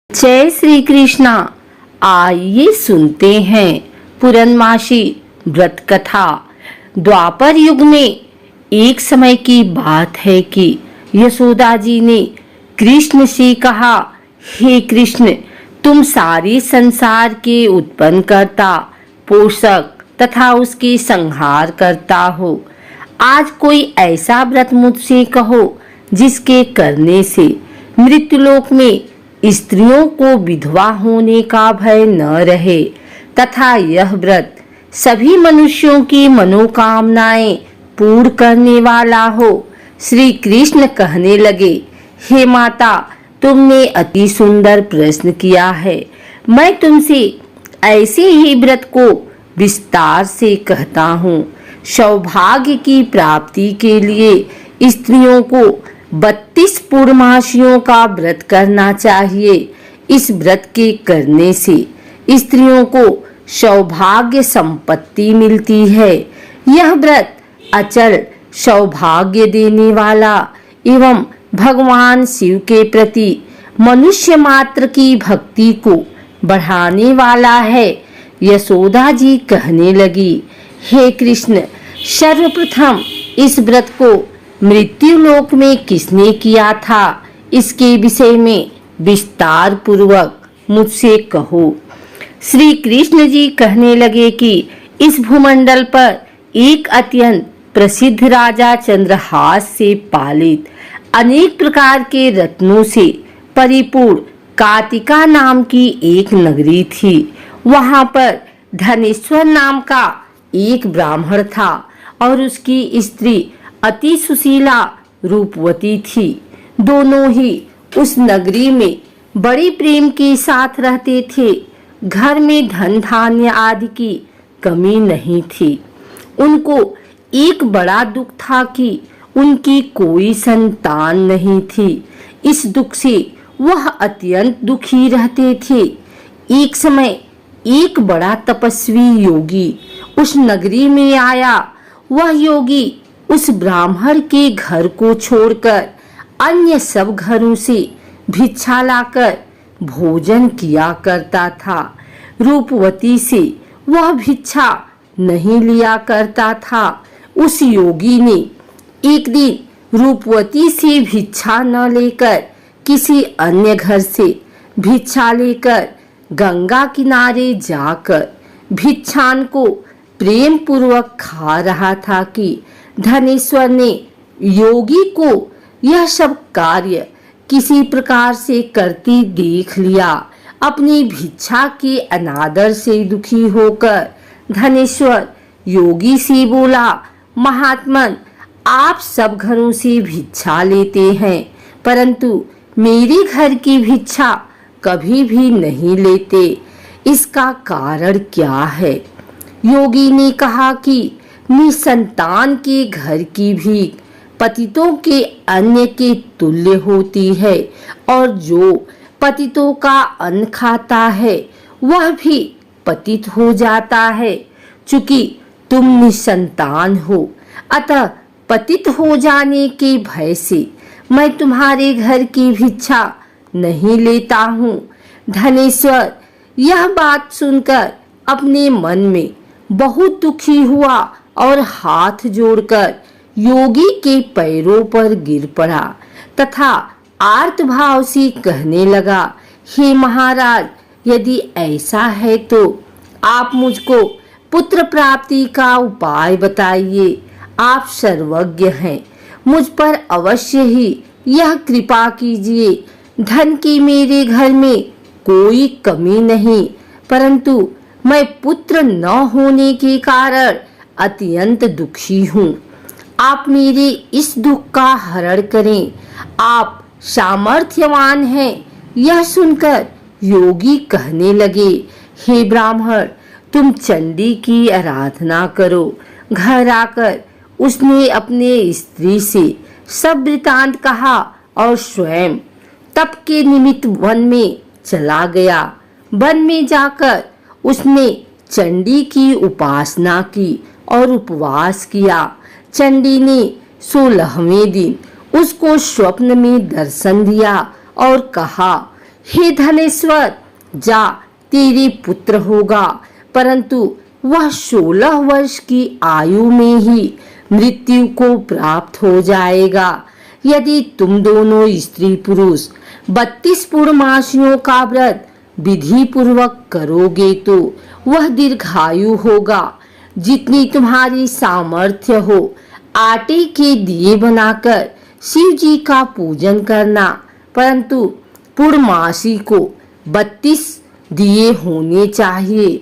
जय श्री कृष्णा। आइए सुनते हैं पूर्णमासी व्रत कथा। द्वापर युग में एक समय की बात है कि यशोदा जी ने कृष्ण से कहा, हे कृष्ण, तुम सारे संसार के उत्पन्न करता, पोषक तथा उसके संहार करता हो। आज कोई ऐसा व्रत मुझसे कहो जिसके करने से मृत्युलोक में स्त्रियों को विधवा होने का भय न रहे तथा यह व्रत सभी मनुष्यों की मनोकामनाएं पूर्ण करने वाला हो। श्री कृष्ण कहने लगे, हे माता, तुमने अति सुंदर प्रश्न किया है। मैं तुमसे ऐसे ही व्रत को विस्तार से कहता हूँ। सौभाग्य की प्राप्ति के लिए स्त्रियों को 32 पूर्णमासियों का व्रत करना चाहिए। इस व्रत के करने से स्त्रियों को सौभाग्य संपत्ति मिलती है। यह व्रत अचल सौभाग्य देने वाला एवं भगवान शिव के प्रति मनुष्य मात्र की भक्ति को बढ़ाने वाला है। यशोदा जी कहने लगी, हे कृष्ण, सर्वप्रथम इस व्रत को मृत्यु लोक में किसने किया था, इसके विषय में विस्तार पूर्वक मुझसे कहो। श्री कृष्ण जी कहने लगे कि इस भूमंडल पर एक अत्यंत प्रसिद्ध राजा चंद्रहास से पालित अनेक प्रकार के रत्नों से परिपूर्ण कातिका नाम की एक नगरी थी। वहां पर धनेश्वर नाम का एक ब्राह्मण था और उसकी स्त्री अति सुशीला रूपवती थी। दोनों ही उस नगरी में बड़े प्रेम के साथ रहते थे। घर में धन धान्य आदि की कमी नहीं थी। उनको एक बड़ा दुख था कि उनकी कोई संतान नहीं थी। इस दुख से वह अत्यंत दुखी रहते थे। एक समय एक बड़ा तपस्वी योगी उस नगरी में आया। वह योगी उस ब्राह्मण के घर को छोड़कर अन्य सब घरों से भिक्षा लाकर भोजन किया करता था। रूपवती से वह भिक्षा नहीं लिया करता था। उस योगी ने एक दिन रूपवती से भिक्षा न लेकर किसी अन्य घर से भिक्षा लेकर गंगा किनारे जाकर भिक्षान को प्रेम पूर्वक खा रहा था कि धनेश्वर ने योगी को यह सब कार्य किसी प्रकार से करती देख लिया। अपनी भिक्षा के अनादर से दुखी होकर धनेश्वर योगी से बोला, महात्मन, आप सब घरों से भिक्षा लेते हैं परंतु मेरे घर की भिक्षा कभी भी नहीं लेते। इसका कारण क्या है? योगी ने कहा कि निसंतान के घर की भीख पतितों के अन्न के तुल्य होती है और जो पतितों का अन्न खाता है वह भी पतित हो जाता है। चूंकि तुम निसंतान हो, अतः पतित हो जाने के भय से मैं तुम्हारे घर की भिक्षा नहीं लेता हूँ। धनेश्वर यह बात सुनकर अपने मन में बहुत दुखी हुआ और हाथ जोड़कर योगी के पैरों पर गिर पड़ा तथा आर्त भाव से कहने लगा, हे महाराज, यदि ऐसा है तो आप मुझको पुत्र प्राप्ति का उपाय बताइए। आप सर्वज्ञ हैं, मुझ पर अवश्य ही यह कृपा कीजिए। धन की मेरे घर में कोई कमी नहीं, परंतु मैं पुत्र न होने के कारण अत्यंत दुखी हूँ। आप मेरे इस दुख का हरण करें। आप सामर्थ्यवान हैं। यह सुनकर योगी कहने लगे, हे ब्राह्मण, तुम चंडी की आराधना करो। घर आकर उसने अपने स्त्री से सब वृतांत कहा और स्वयं तप के निमित्त वन में चला गया। वन में जाकर उसने चंडी की उपासना की और उपवास किया। चंडी ने 16वें दिन उसको स्वप्न में दर्शन दिया और कहा, हे धनेश्वर, जा, तेरे पुत्र होगा, परंतु वह 16 वर्ष की आयु में ही मृत्यु को प्राप्त हो जाएगा। यदि तुम दोनों स्त्री पुरुष 32 पूर्णमासियों का व्रत विधि पूर्वक करोगे तो वह दीर्घायु होगा। जितनी तुम्हारी सामर्थ्य हो, आटे के दिए बनाकर शिव जी का पूजन करना, परंतु पूर्णमासी को 32 दिए होने चाहिए।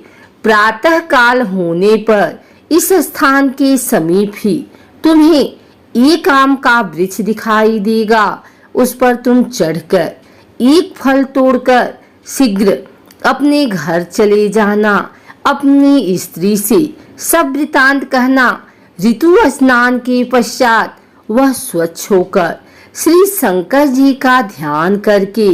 प्रातः काल होने पर इस स्थान के समीप ही तुम्हें एक आम का वृक्ष दिखाई देगा। उस पर तुम चढ़कर एक फल तोड़कर शीघ्र अपने घर चले जाना। अपनी स्त्री से सब वृतांत कहना। ऋतु स्नान के पश्चात वह स्वच्छ होकर श्री शंकर जी का ध्यान करके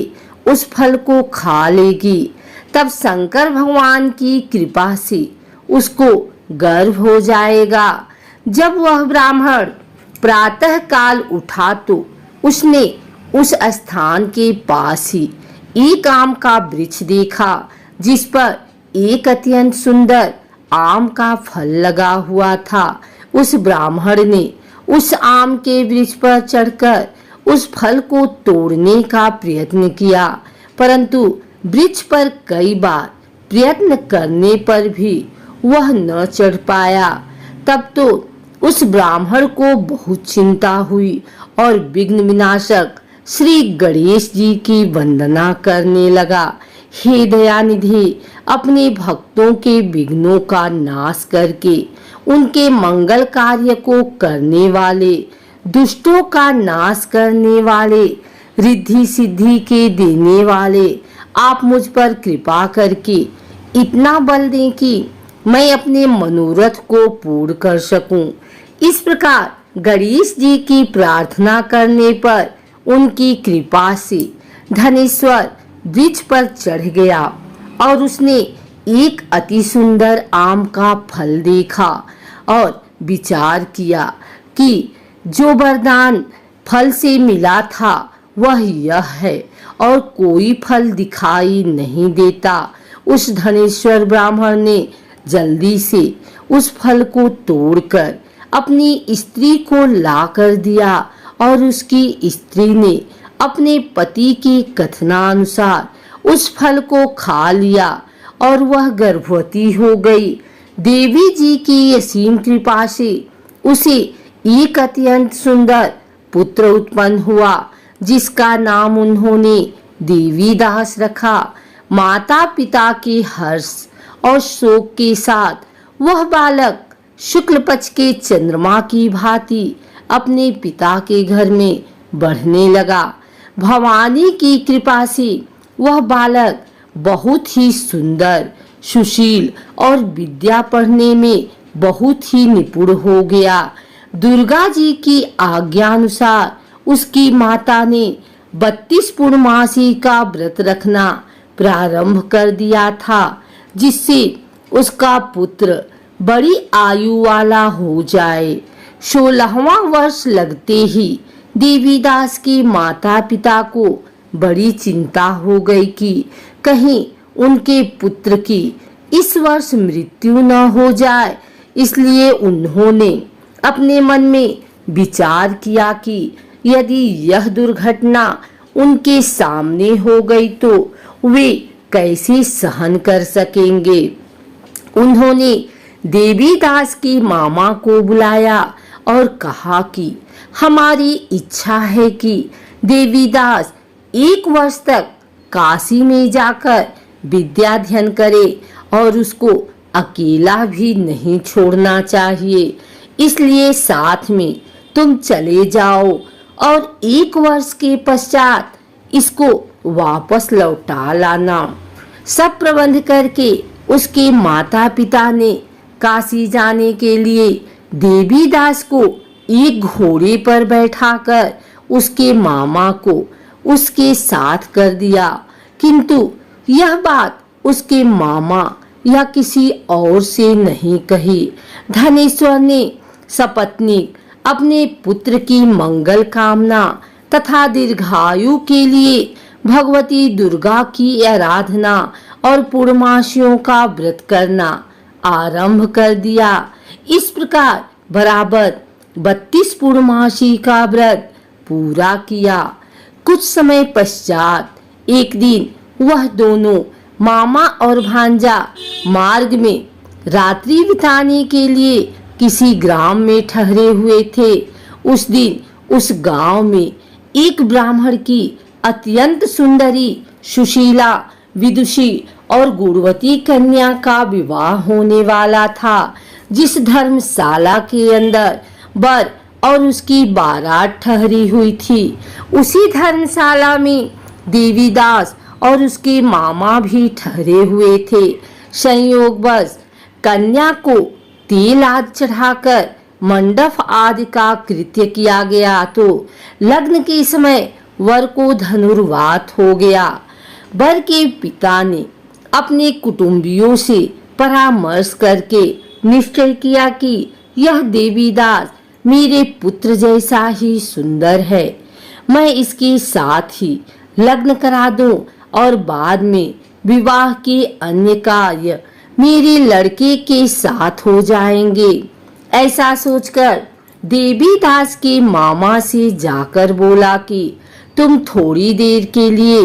उस फल को खा लेगी। तब शंकर भगवान की कृपा से उसको गर्भ हो जाएगा। जब वह ब्राह्मण प्रातः काल उठा तो उसने उस स्थान के पास ही एक आम का वृक्ष देखा, जिस पर एक अत्यंत सुंदर आम का फल लगा हुआ था। उस ब्राह्मण ने उस आम के वृक्ष पर चढ़कर उस फल को तोड़ने का प्रयत्न किया, परंतु वृक्ष पर कई बार प्रयत्न करने पर भी वह न चढ़ पाया। तब तो उस ब्राह्मण को बहुत चिंता हुई और विघ्न विनाशक श्री गणेश जी की वंदना करने लगा। हे दयानिधि, अपने भक्तों के विघ्नों का नाश करके उनके मंगल कार्य को करने वाले, दुष्टों का नाश करने वाले, रिद्धि सिद्धि के देने वाले, आप मुझ पर कृपा करके इतना बल दें कि मैं अपने मनोरथ को पूर्ण कर सकूं। इस प्रकार गणेश जी की प्रार्थना करने पर उनकी कृपा से धनेश्वर वृक्ष पर चढ़ गया और उसने एक अति सुंदर आम का फल देखा और विचार किया कि जो वरदान फल से मिला था वह यह है और कोई फल दिखाई नहीं देता। उस धनेश्वर ब्राह्मण ने जल्दी से उस फल को तोड़कर अपनी स्त्री को ला कर दिया और उसकी स्त्री ने अपने पति के कथनानुसार उस फल को खा लिया और वह गर्भवती हो गई। देवी जी की असीम कृपा से उसे एक अत्यंत सुंदर पुत्र उत्पन्न हुआ, जिसका नाम उन्होंने देवीदास रखा। माता पिता के हर्ष और शोक के साथ वह बालक शुक्ल पक्ष के चंद्रमा की भांति अपने पिता के घर में बढ़ने लगा। भवानी की कृपा से वह बालक बहुत ही सुंदर, सुशील और विद्या पढ़ने में बहुत ही निपुण हो गया। दुर्गा जी की आज्ञानुसार उसकी माता ने 32 पूर्णमासी का व्रत रखना प्रारंभ कर दिया था, जिससे उसका पुत्र बड़ी आयु वाला हो जाए। 16वां वर्ष लगते ही देवीदास के माता पिता को बड़ी चिंता हो गई कि कहीं उनके पुत्र की इस वर्ष मृत्यु न हो जाए। इसलिए उन्होंने अपने मन में विचार किया कि यदि यह दुर्घटना उनके सामने हो गई तो वे कैसे सहन कर सकेंगे। उन्होंने देवीदास की मामा को बुलाया और कहा कि हमारी इच्छा है कि देवीदास 1 वर्ष तक काशी में जाकर विद्या अध्ययन करे और उसको अकेला भी नहीं छोड़ना चाहिए। इसलिए साथ में तुम चले जाओ और 1 वर्ष के पश्चात इसको वापस लौटा लाना। सब प्रबंध करके उसके माता पिता ने काशी जाने के लिए देवीदास को एक घोड़े पर बैठाकर उसके मामा को उसके साथ कर दिया, किंतु यह बात उसके मामा या किसी और से नहीं कही। धनेश्वर ने सपत्नीक अपने पुत्र की मंगल कामना तथा दीर्घायु के लिए भगवती दुर्गा की आराधना और पूर्णमासियों का व्रत करना आरंभ कर दिया। इस प्रकार बराबर 32 पूर्णमासी का व्रत पूरा किया। कुछ समय पश्चात एक दिन वह दोनों मामा और भांजा मार्ग में रात्रि बिताने के लिए किसी ग्राम में ठहरे हुए थे। उस दिन उस गांव में एक ब्राह्मण की अत्यंत सुंदरी, सुशीला, विदुषी और गुणवती कन्या का विवाह होने वाला था। जिस धर्मशाला के अंदर वर और उसकी बारात ठहरी हुई थी, उसी धर्मशाला में देवीदास और उसके मामा भी ठहरे हुए थे। संयोगवश कन्या को तेल आदि चढ़ाकर मंडप आदि का कृत्य किया गया तो लग्न के समय वर को धनुर्वात हो गया। वर के पिता ने अपने कुटुंबियों से परामर्श करके निश्चय किया कि यह देवीदास मेरे पुत्र जैसा ही सुंदर है, मैं इसके साथ ही लग्न करा दूं और बाद में विवाह के अन्य कार्य मेरे लड़के के साथ हो जाएंगे। ऐसा सोचकर देवीदास के मामा से जाकर बोला कि तुम थोड़ी देर के लिए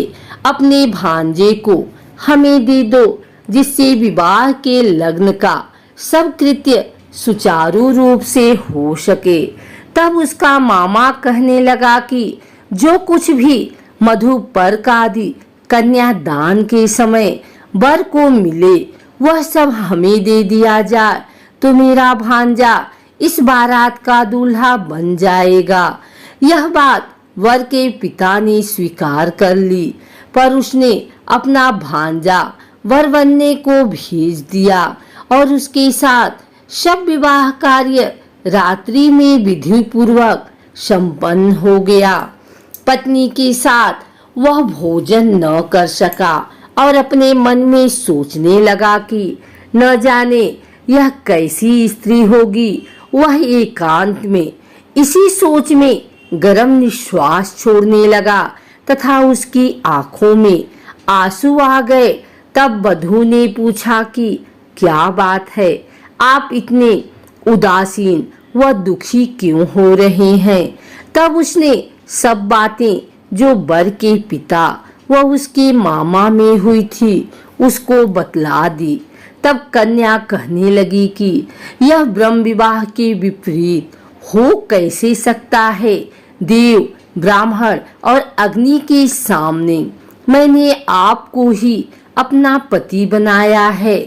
अपने भांजे को हमें दे दो, जिससे विवाह के लग्न का सब कृत्य सुचारू रूप से हो सके। तब उसका मामा कहने लगा कि जो कुछ भी मधुपर्क आदि कन्यादान के समय वर को मिले वह सब हमें दे दिया जाए तो मेरा भांजा इस बारात का दूल्हा बन जाएगा। यह बात वर के पिता ने स्वीकार कर ली, पर उसने अपना भांजा वर बनने को भेज दिया और उसके साथ सब विवाह कार्य रात्रि में विधि पूर्वक संपन्न हो गया। पत्नी के साथ वह भोजन न कर सका और अपने मन में सोचने लगा कि न जाने यह कैसी स्त्री होगी। वह एकांत में इसी सोच में गरम निश्वास छोड़ने लगा तथा उसकी आंखों में आंसू आ गए। तब वधू ने पूछा कि क्या बात है, आप इतने उदासीन व दुखी क्यों हो रहे हैं। तब उसने सब बातें जो वर के पिता व उसके मामा में हुई थी उसको बतला दी। तब कन्या कहने लगी कि यह ब्रह्म विवाह के विपरीत हो कैसे सकता है। देव, ब्राह्मण और अग्नि के सामने मैंने आपको ही अपना पति बनाया है,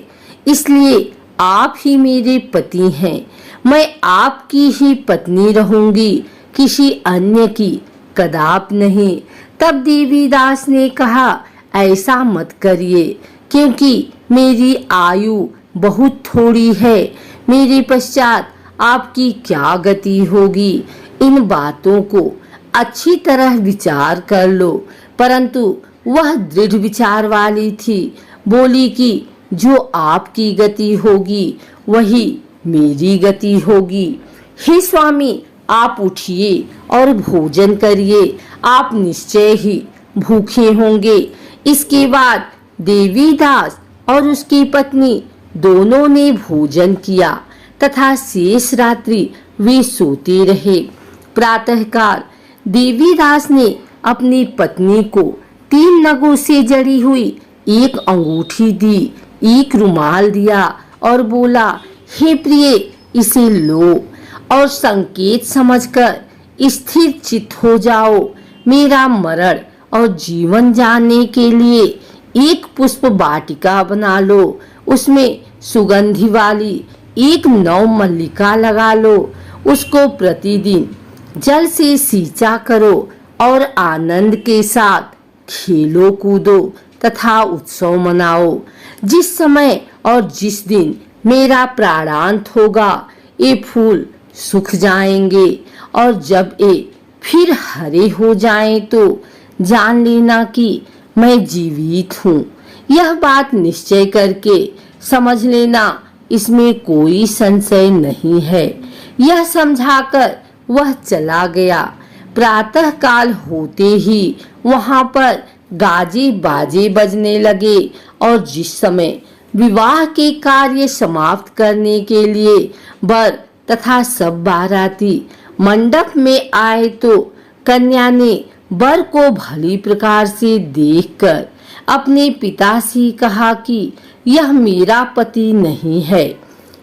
इसलिए आप ही मेरे पति हैं। मैं आपकी ही पत्नी रहूंगी, किसी अन्य की कदाप नहीं। तब देवीदास ने कहा, ऐसा मत करिए, क्योंकि मेरी आयु बहुत थोड़ी है। मेरे पश्चात आपकी क्या गति होगी। इन बातों को अच्छी तरह विचार कर लो। परंतु वह दृढ़ विचार वाली थी, बोली कि जो आपकी गति होगी वही मेरी गति होगी। हे स्वामी, आप उठिए और भोजन करिए, आप निश्चय ही भूखे होंगे। इसके बाद देवीदास और उसकी पत्नी दोनों ने भोजन किया तथा शेष रात्रि वे सोते रहे। प्रातःकाल देवीदास ने अपनी पत्नी को 3 नगों से जड़ी हुई एक अंगूठी दी, एक रुमाल दिया और बोला, हे प्रिय, इसे लो और संकेत समझकर स्थिर चित्त हो जाओ। मेरा मरण और जीवन जानने के लिए एक पुष्प वाटिका बना लो, उसमें सुगंधि वाली एक नव मल्लिका लगा लो। उसको प्रतिदिन जल से सींचा करो और आनंद के साथ खेलो कूदो तथा उत्सव मनाओ। जिस समय और जिस दिन मेरा प्राणांत होगा ये फूल सूख जाएंगे और जब ये फिर हरे हो जाएं तो जान लेना कि मैं जीवित हूँ। यह बात निश्चय करके समझ लेना, इसमें कोई संशय नहीं है। यह समझाकर वह चला गया। प्रातः काल होते ही वहां पर गाजे बाजे बजने लगे और जिस समय विवाह के कार्य समाप्त करने के लिए वर तथा सब बाराती मंडप में आए तो कन्या ने वर को भली प्रकार से देखकर अपने पिता से कहा कि यह मेरा पति नहीं है,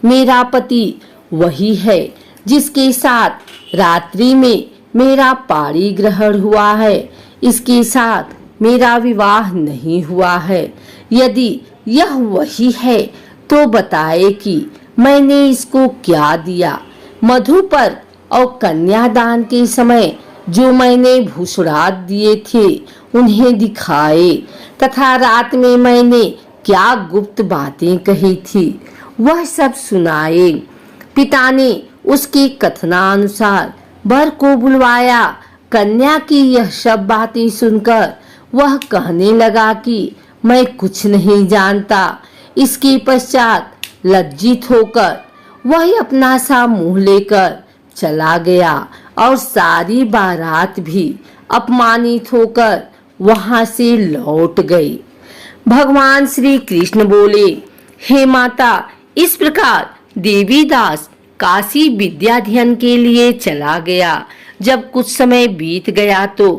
मेरा पति वही है जिसके साथ रात्रि में मेरा पाणी ग्रहण हुआ है, इसके साथ मेरा विवाह नहीं हुआ है। यदि यह वही है तो बताए कि मैंने इसको क्या दिया। मधु पर और कन्यादान के समय जो मैंने भूषणात दिए थे उन्हें दिखाए तथा रात में मैंने क्या गुप्त बातें कही थी वह सब सुनाए। पिता ने उसके कथनानुसार वर को बुलवाया। कन्या की यह सब बातें सुनकर वह कहने लगा कि मैं कुछ नहीं जानता। इसके पश्चात लज्जित होकर वह अपना सा मुंह लेकर चला गया और सारी बारात भी अपमानित होकर वहां से लौट गई। भगवान श्री कृष्ण बोले, हे माता, इस प्रकार देवीदास काशी विद्याध्ययन के लिए चला गया। जब कुछ समय बीत गया तो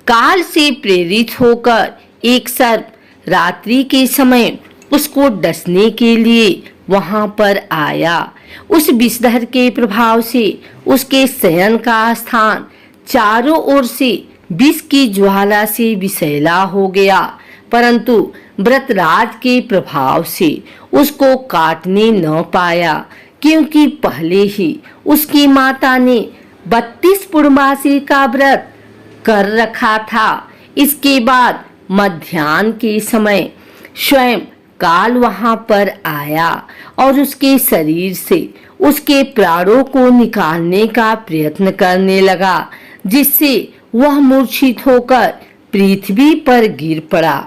काल से प्रेरित होकर एक सर्प रात्रि के समय उसको डसने के लिए वहां पर आया। उस विषधर के प्रभाव से उसके शयन का स्थान चारों ओर से विष की ज्वाला से विषैला हो गया, परंतु व्रतराज के प्रभाव से उसको काटने न पाया, क्योंकि पहले ही उसकी माता ने 32 पूर्णमासी का व्रत कर रखा था। इसके बाद मध्याह्न के समय स्वयं काल वहां पर आया और उसके शरीर से उसके प्राणों को निकालने का प्रयत्न करने लगा, जिससे वह मूर्छित होकर पृथ्वी पर गिर पड़ा।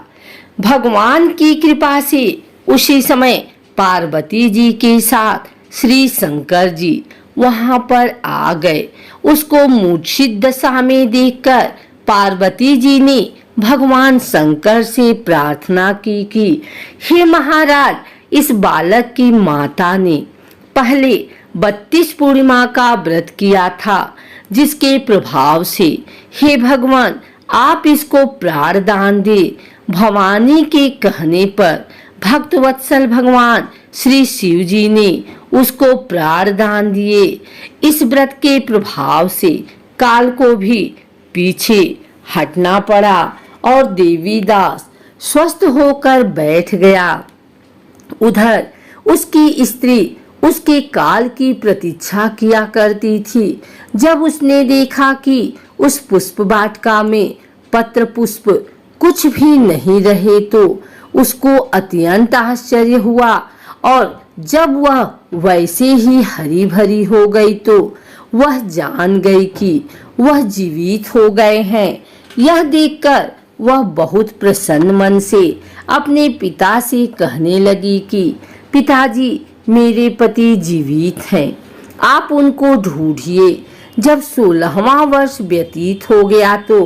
भगवान की कृपा से उसी समय पार्वती जी के साथ श्री शंकर जी वहां पर आ गए। उसको मूर्छित दशा में देखकर पार्वती जी ने भगवान शंकर से प्रार्थना की कि हे महाराज, इस बालक की माता ने पहले 32 पूर्णिमा का व्रत किया था, जिसके प्रभाव से हे भगवान आप इसको प्राणदान दे। भवानी के कहने पर भक्तवत्सल भगवान श्री शिव जी ने उसको प्राणदान दिए। इस व्रत के प्रभाव से काल को भी पीछे हटना पड़ा और देवीदास स्वस्थ होकर बैठ गया। उधर उसकी स्त्री उसके काल की प्रतीक्षा किया करती थी। जब उसने देखा कि उस पुष्प वाटिका में पत्र पुष्प कुछ भी नहीं रहे तो उसको अत्यंत आश्चर्य हुआ, और जब वह वैसे ही हरी भरी हो गई तो वह जान गई कि वह जीवित हो गए हैं। यह देखकर वह बहुत प्रसन्न मन से अपने पिता से कहने लगी कि पिताजी, मेरे पति जीवित हैं, आप उनको ढूंढिए। जब 16वां वर्ष व्यतीत हो गया तो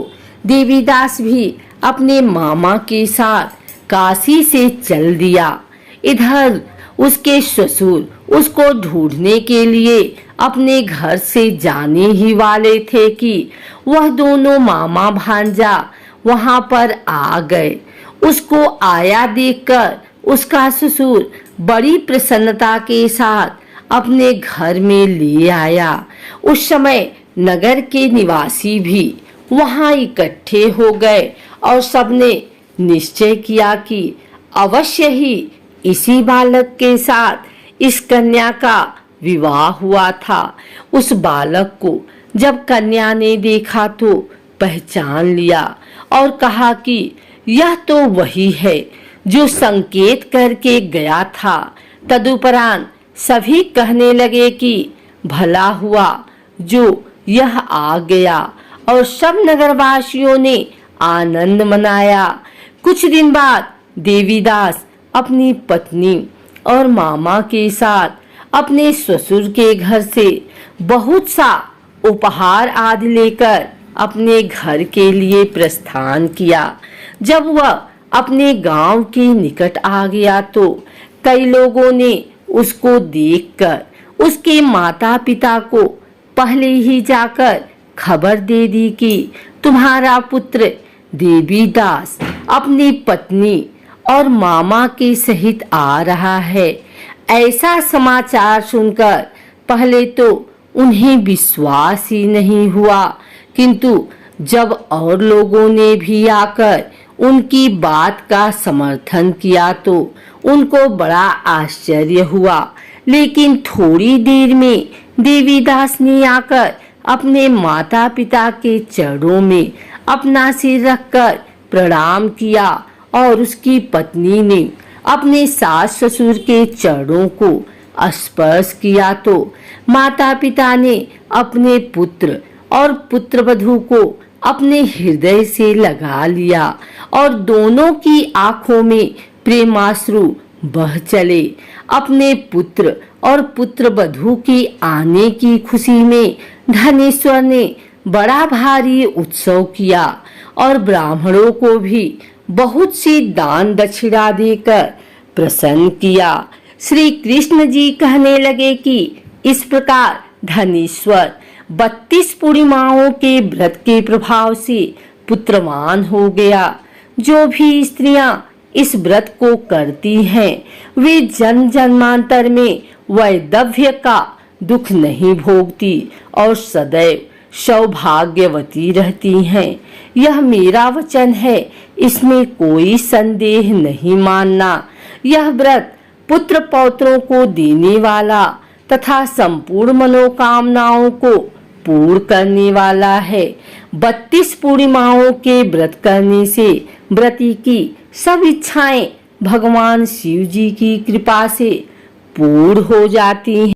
देवीदास भी अपने मामा के साथ काशी से चल दिया। इधर उसके ससुर उसको ढूंढने के लिए अपने घर से जाने ही वाले थे कि वह दोनों मामा भांजा वहां पर आ गए। उसको आया देखकर उसका ससुर बड़ी प्रसन्नता के साथ अपने घर में ले आया। उस समय नगर के निवासी भी वहां इकट्ठे हो गए और सबने निश्चय किया कि अवश्य ही इसी बालक के साथ इस कन्या का विवाह हुआ था। उस बालक को जब कन्या ने देखा तो पहचान लिया और कहा कि यह तो वही है जो संकेत करके गया था। तदुपरांत सभी कहने लगे कि भला हुआ जो यह आ गया, और सब नगरवासियों ने आनंद मनाया। कुछ दिन बाद देवीदास अपनी पत्नी और मामा के साथ अपने ससुर के घर से बहुत सा उपहार आदि लेकर अपने घर के लिए प्रस्थान किया। जब वह अपने गांव के निकट आ गया तो कई लोगों ने उसको देखकर उसके माता पिता को पहले ही जाकर खबर दे दी कि तुम्हारा पुत्र देवीदास अपनी पत्नी और मामा के सहित आ रहा है। ऐसा समाचार सुनकर पहले तो उन्हें विश्वास ही नहीं हुआ, किंतु जब और लोगों ने भी आकर उनकी बात का समर्थन किया तो उनको बड़ा आश्चर्य हुआ। लेकिन थोड़ी देर में देवीदास ने आकर अपने माता पिता के चरणों में अपना सिर रखकर प्रणाम किया और उसकी पत्नी ने अपने सास ससुर के चरणों को स्पर्श किया तो माता पिता ने अपने पुत्र और पुत्रवधू को अपने हृदय से लगा लिया और दोनों की आंखों में प्रेमाश्रु बह चले। अपने पुत्र और पुत्रवधू के आने की खुशी में धनेश्वर ने बड़ा भारी उत्सव किया और ब्राह्मणों को भी बहुत सी दान दक्षिणा देकर प्रसन्न किया। श्री कृष्ण जी कहने लगे कि इस प्रकार धनेश्वर 32 पूर्णिमाओं के व्रत के प्रभाव से पुत्रवान हो गया। जो भी स्त्रियां इस व्रत को करती हैं वे जन्म जन्मांतर में वैधव्य का दुख नहीं भोगती और सदैव सौभाग्यवती रहती हैं। यह मेरा वचन है, इसमें कोई संदेह नहीं मानना। यह व्रत पुत्र पौत्रों को देने वाला तथा संपूर्ण मनोकामनाओं को पूर्ण करने वाला है। 32 पूर्णिमाओं के व्रत करने से व्रती की सब इच्छाएं भगवान शिव जी की कृपा से पूर्ण हो जाती हैं।